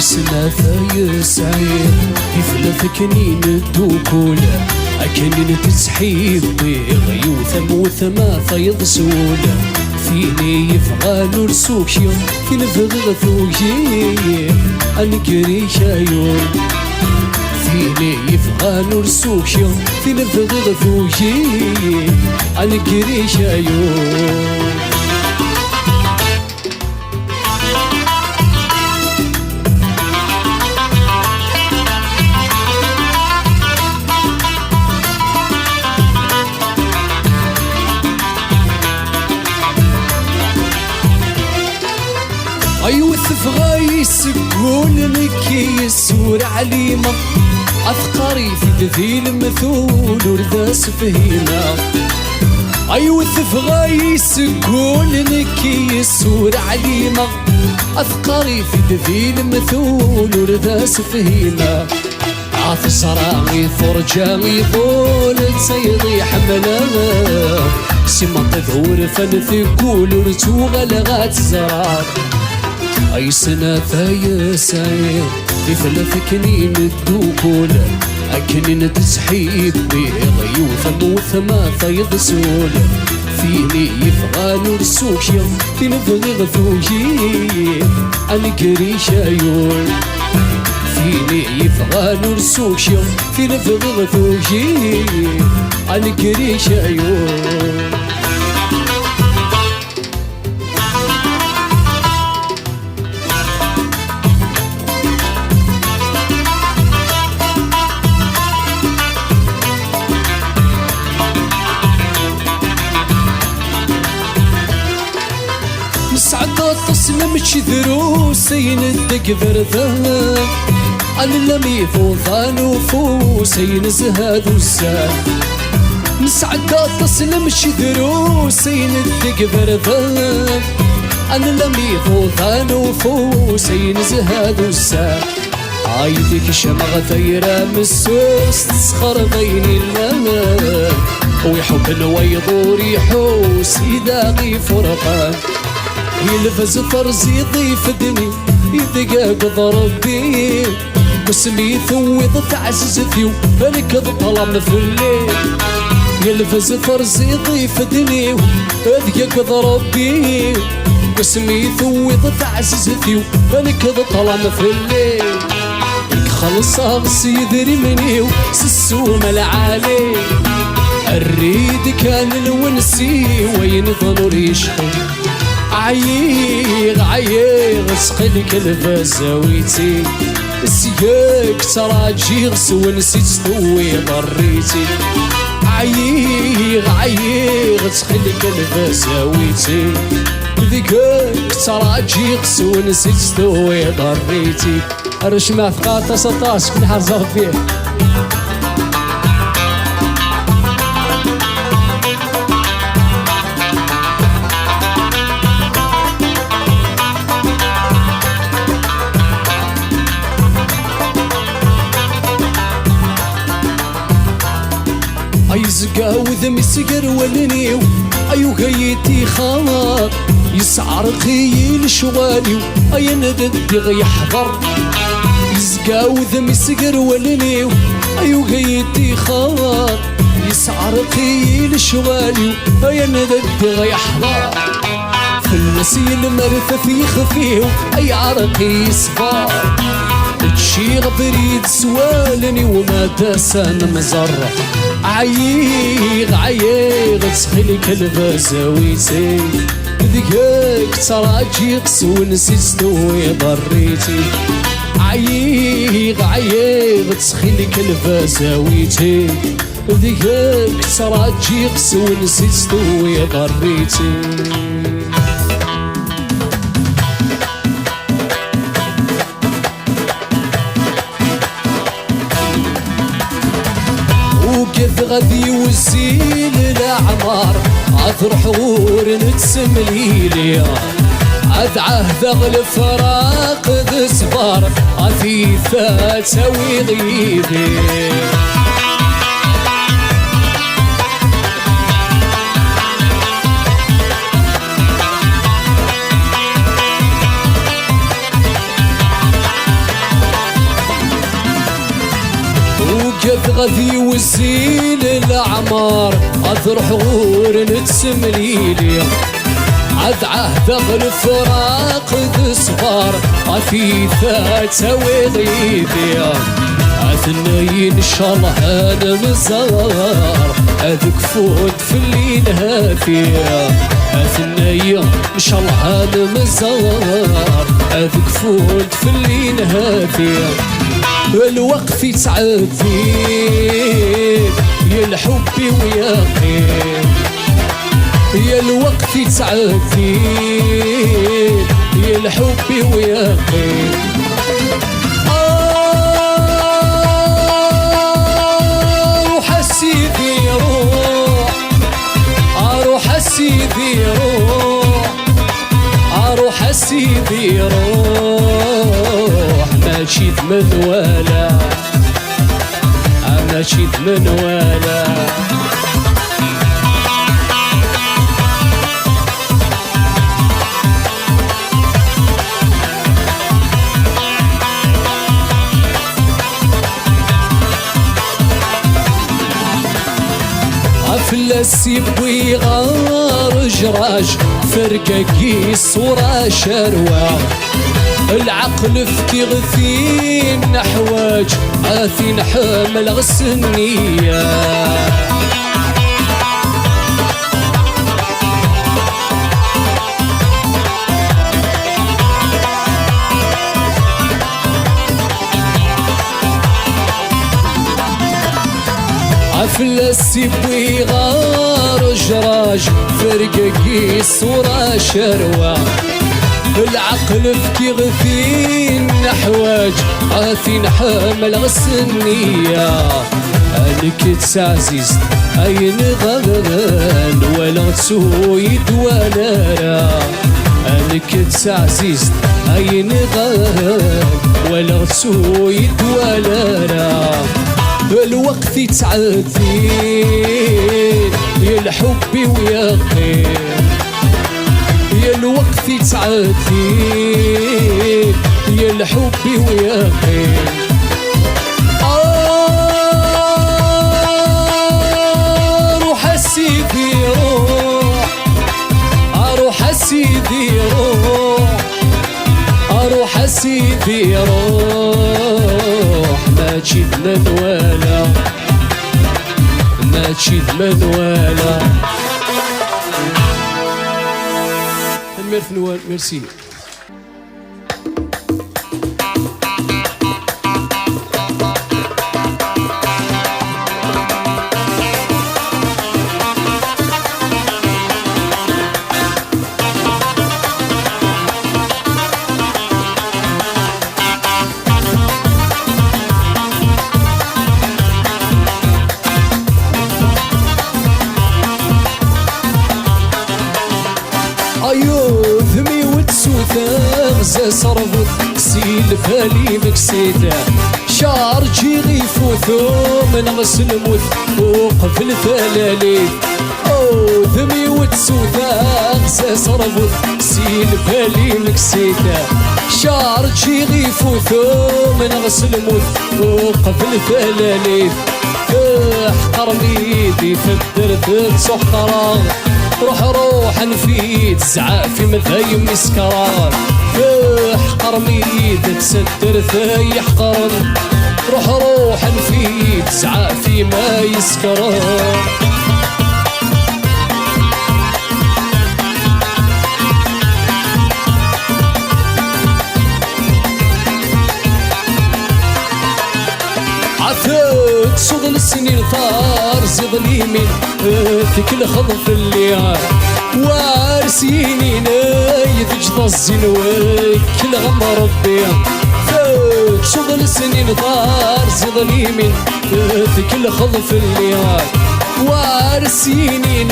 سنة فايس عير يفلف كنين الدوكولة أكنين تسحيب بيغ يوثم وثما فيض سولة فيني يفغى نرسوك يوم فين فغغ ثوكي أنكري شايور فيني يفغى نرسوك يوم فين فغغ ثوكي أنكري شايور أيوث فغاي يسكون مكي يسور عليمة أثقاري في ذي المثول ورذاس فهيمة أيوث فغاي يسكون مكي يسور عليمة أثقاري في ذي المثول ورذاس فهيمة عاث صراغي فرجاغي طول سيضي حملها سمط ذور فنثقول ورتوغ لغات زرار أي سنة فايس عير يفلف كنين الدوكولة أكنين تسحيب بيغ يوثم وثما فيض سولة فيني يفغى نرسوك يوم فين فغغ ثوكي أنكري شايور فيني يفغى نرسوك يوم فين فغغ ثوكي أنكري شايور سعدة تصنم شذروس يندق برذا أنا لم يفوض نفوس ينزهد الزاد سعدة تصنم شذروس يندق برذا أنا لم يفوض نفوس ينزهد الزاد عايدك شمغ ثيرة مسوس تسخر بين اللمن ويحب ويضور يحوس يداغي فرقان يلفز فرز يضيف دني يدقاق ضربي بسمي ثوض تعزز ثيو ركض ظلام في الليل يلفز فرز يضيف دني يدقاق ضربي بسمي ثوض تعزز ثيو ركض ظلام في الليل خلص أغسي يدري مني وسسوم العالي الريد كان الونسي وين ظنور يشحن عيغ سقلك الفازاويتي سياك تراجي غسو نسيت ستوي ضريتي عيغ سقلك الفازاويتي ذيكاك تراجي غسو نسيت ستوي ضريتي الرشمة ثقاطة 16 كل حال زرب فيه يزقا وذم يسقر ولنيو أيو غيتي خاط يسعر قيل شواليو أي ندد يحضر يزقا وذم يسقر ولنيو أيو غيتي خاط يسعر قيل شواليو أي ندد يحضر في النسيل مرث في خفيو أي عرقي صبار تشيغ بريد سوالني وما داسان مزرع عيغ تسخلك الفازاويتي ذيك تراجي قسو نسيت ستوي ضريتي عيغ تسخلك الفازاويتي ذيك تراجي قسو نسيت ستوي ضريتي غادي وزين الأعمار عذر حور نتسمليلي عاد عهد الفراق ذي صبار عفيفة تسوي غيبي وقف غادي وزين الأعمار عذر حور نتسمليلي عاد عهد الفراق ذي صغار عفيفة تسوي غيبي عثني إن شاء الله أنا مزار أذك فوت في اللي نهافي عثني إن شاء الله أنا مزار أذك فوت في اللي نهافي الوقت يتعدي يا الحب ويقين يا الوقت يتعدي يا الحب ويقين روح سيدي روح روح سيدي روح سيدي روح ماشي ثمن ولا ماشي ثمن ولا عفلس يبوي غار جراج فرقة قيس ورا شروع العقل في غثين حواج عاثين حامل غسنية عفلس يبوي غار جراج فرقة قيس ورا شروع العقل في غثين حواج عاثين حامل غسنية انك تعزيز اين غغان ولا تسويد ولا را انك تعزيز اين غغان ولا تسويد ولا را الوقت يتعدي يا الحب ويقين يا الوقت يتعدي يا الحب ويقين روح سيدي روح روح سيدي روح سيدي روح ما تشد من ولا ما تشد من ولا ميرسي ذمي وتسوثا غزا صرفت سيل فالي مكسيتا شعر جي غيفوثو من غسل موت وقف الفلاليت ذمي وتسوثا غزا صرفت سيل فالي مكسيتا شعر جي غيفوثو من غسل موت وقف الفلاليت احقر ميدي فدرت سحقرا روح نفيد زعافي مثايم مسكران احقر ميد تسدر ثاي حقرن روح نفيد زعافي ما يسكران عثت صوغ السنين طار زيض اليمين فيك الخضف اللي وارسيني نايد جد الزين وكل غم ربي شغل السنين طار ظليمين في كل خضف الليال وارسيني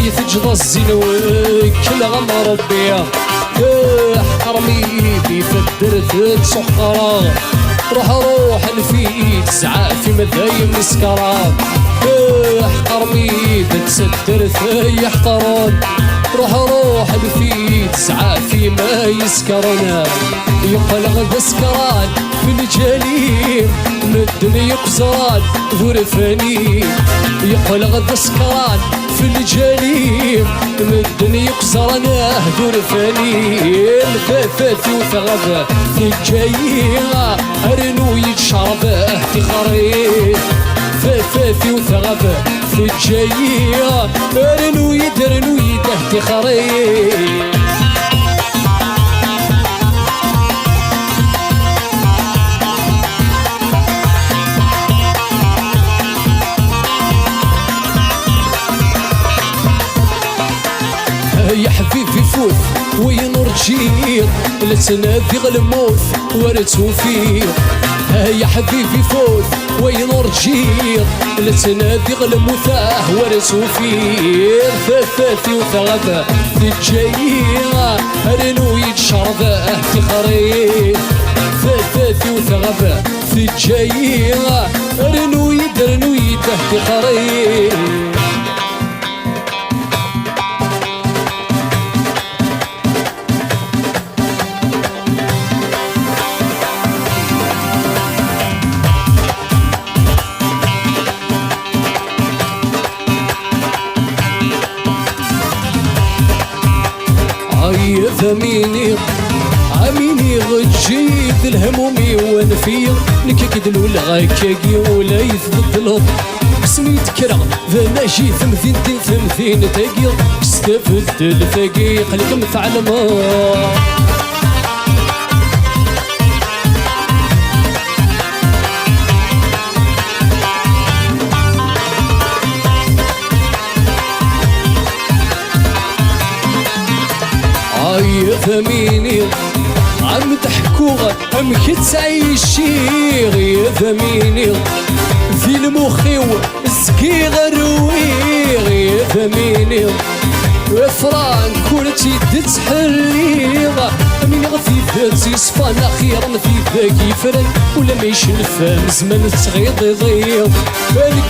يتجضى الزين كل غمر ربيا حرمي في فدرت سخرا روح الفيد سعى في مذايم السكرات حرمي تسدر في يحترون روح الفيد سعى في ما يسكرنا يقلغ السكران في الجليل من الدنيا قزران ذور فاني يقلغ السكران في الجليل من الدنيا قزران ذور فاني الفافات وثغب في الجاية أرنو يتشرب في خريف فافي وثغب في الجاية أرنو يده في خريف يا حبيبي فوت وين رجيت لا تنادي غالموت ورثو فيه يا حبيبي فوت وين رجيت لا تنادي غالموت ورثو فيه فافي وثغب في الجاية رنو يتشرب في خريف فافي وثغب في الجاية رنو يده في خريف ثميني عميني غجيت الهمومي ونفير نكاكد الغاكاكي ولا يثبت الهض اسمي تكرا ذا ناجي ثمثين تاقير استفدت الفاقي قلك مفعل ما يا ثميني عم تحكوغ عم كتعيشيغ يا ثميني في المخيو السكيغ الرويغ يا ثميني فران كورتي تتحليغ من غفي ذاتي صفان اخيرا في ذاك يفرن ولا ما يشنفهم زمان تغيض يضيغ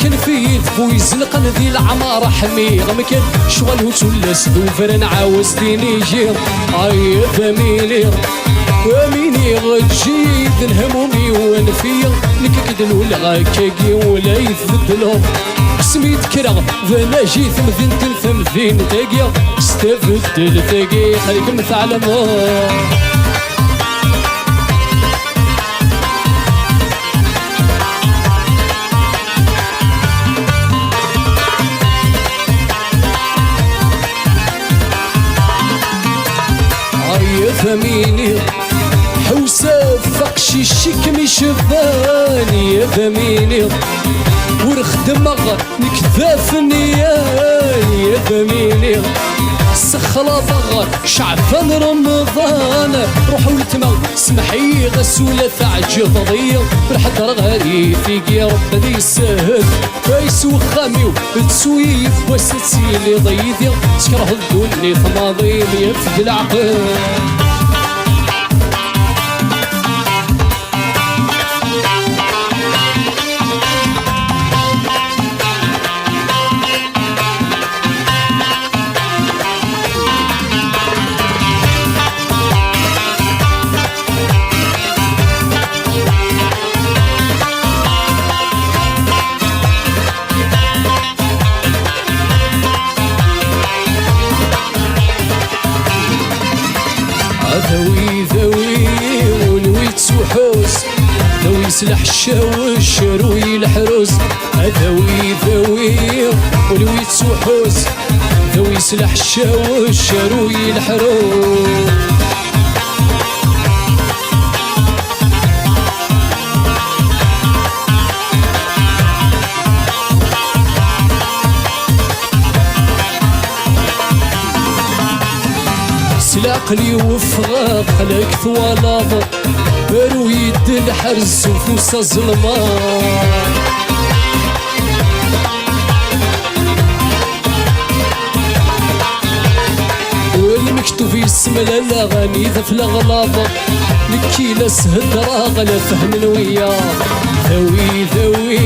كان فيه ذبوي زنقا ذي العمارة حميغ ما كان شغل وتولا سدو فرن عاوز ديني يجيغ يا ثميني وميني غتجيد الهمومي ونفيغ نكاكد ولا غاكاكي ولا يثبدلهم سميت كرا ذا جيت ثمثين تاقيا استفدت التاقي خليك مثعلم يا ثميني حوسه فقشي الشك مي شفاني يا ثميني ورخدمغ نكذاف النيان يا ثميني سخلا ضغر شعفان رمضان روحوا لتمغ سمحي غسولة تعجب ضيق بالحضر غالي فيك يا رب ذي السهل فايسو خاميو تسويف وستسيلي ضيدي تكره الدنيا ثماضيم يفد العقل ذوي ولويت سوحوس ذوي سلح الشاوش روي الحروس ذوي ولويت سوحوس ذوي سلح الشاوش روي الحروس سلاقلي وفغاق لك ثوالظ بارو يد الحرز وفوسة ظلمان والمكتوب يسمى الاغاني ذا في الاغلاط نكيلا سهدرا غلا فهمن وياه ذوي ذوي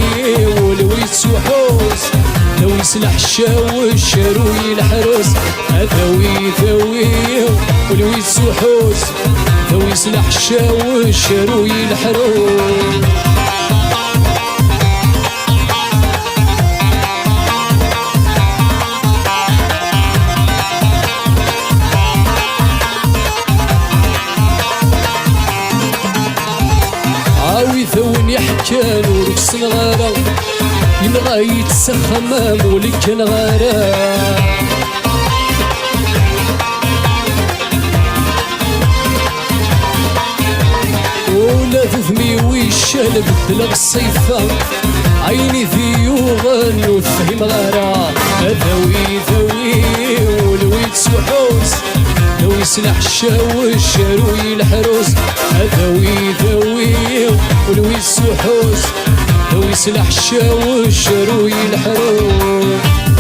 ولوي سوحوس ذوي سلح الشاوش شروي الحرس ذوي ذوي ولوي سوحوس ذوي سلح الشاوش شروي الحرس ثوني حكان ورقص الغارة ينغى يتسخمام ولك الغارة ولا ذذمي ويشال بدل الصيفة عيني ذيوغن وفهم غارة ذوي ذوي ولويت سوحوس ذوي سلاح الشاوش شروي الحروس ذوي ذوي ولوي السحوس ذوي سلاح الشاوش شروي الحروس